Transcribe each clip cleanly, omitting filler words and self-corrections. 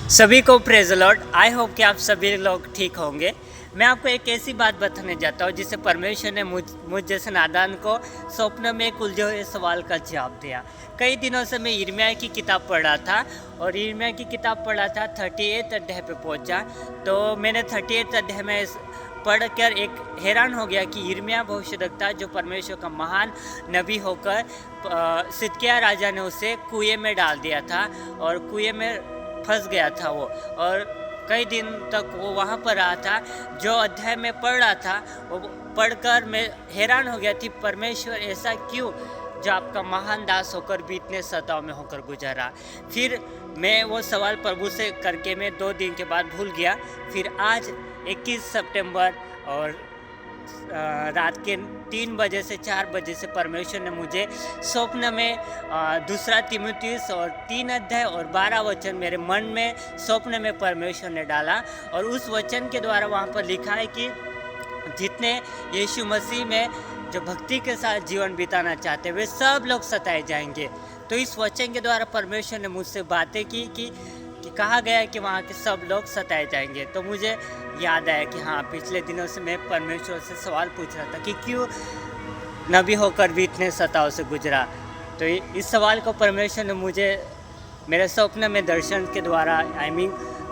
सभी को praise Lord. I hope कि आप सभी लोग ठीक होंगे। मैं आपको एक ऐसी बात बताने जाता हूँ जिसे परमेश्वर ने मुझ जैसे नादान को स्वप्न में एक उलझे हुए सवाल का जवाब दिया। कई दिनों से मैं यिर्मयाह की किताब पढ़ रहा था और यिर्मयाह की किताब पढ़ा था 38 अध्याय पे पहुँचा। तो मैंने 38 अध्याय में पढ़कर एक हैरान हो गया कि यिर्मयाह भविष्यद्वक्ता जो परमेश्वर का महान नबी होकर सिदकिय्याह राजा ने उसे कुएं में डाल दिया था और कुएं में फंस गया था वो, और कई दिन तक वो वहाँ पर रहा था। जो अध्याय में पढ़ रहा था वो पढ़कर मैं हैरान हो गया थी, परमेश्वर ऐसा क्यों जो आपका महान दास होकर भी इतने सताव में होकर गुजरा। फिर मैं वो सवाल प्रभु से करके मैं 2 दिन के बाद भूल गया। फिर आज 21 सितंबर और रात के 3 बजे से 4 बजे से परमेश्वर ने मुझे स्वप्न में 2 तीमुथियुस और 3 अध्याय और 12 वचन मेरे मन में स्वप्न में परमेश्वर ने डाला। और उस वचन के द्वारा वहाँ पर लिखा है कि जितने यीशु मसीह में जो भक्ति के साथ जीवन बिताना चाहते वे सब लोग सताए जाएंगे। तो इस वचन के द्वारा परमेश्वर ने मुझसे बातें की कि कहा गया है कि वहाँ के सब लोग सताए जाएंगे। तो मुझे याद आया कि हाँ, पिछले दिनों से मैं परमेश्वर से सवाल पूछ रहा था कि क्यों नबी होकर भी इतने सताव से गुजरा। तो इस सवाल को परमेश्वर ने मुझे मेरे स्वप्न में दर्शन के द्वारा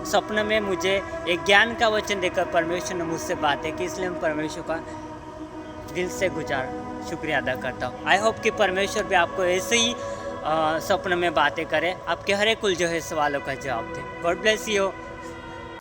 स्वप्न में मुझे एक ज्ञान का वचन देकर परमेश्वर ने मुझसे बातें की। इसलिए मैं परमेश्वर का दिल से शुक्रिया अदा करता हूँ। आई होप कि परमेश्वर भी आपको ऐसे ही स्वप्न में बातें करें, आपके हर एक उलझे हुए सवालों का जवाब दें। God bless you.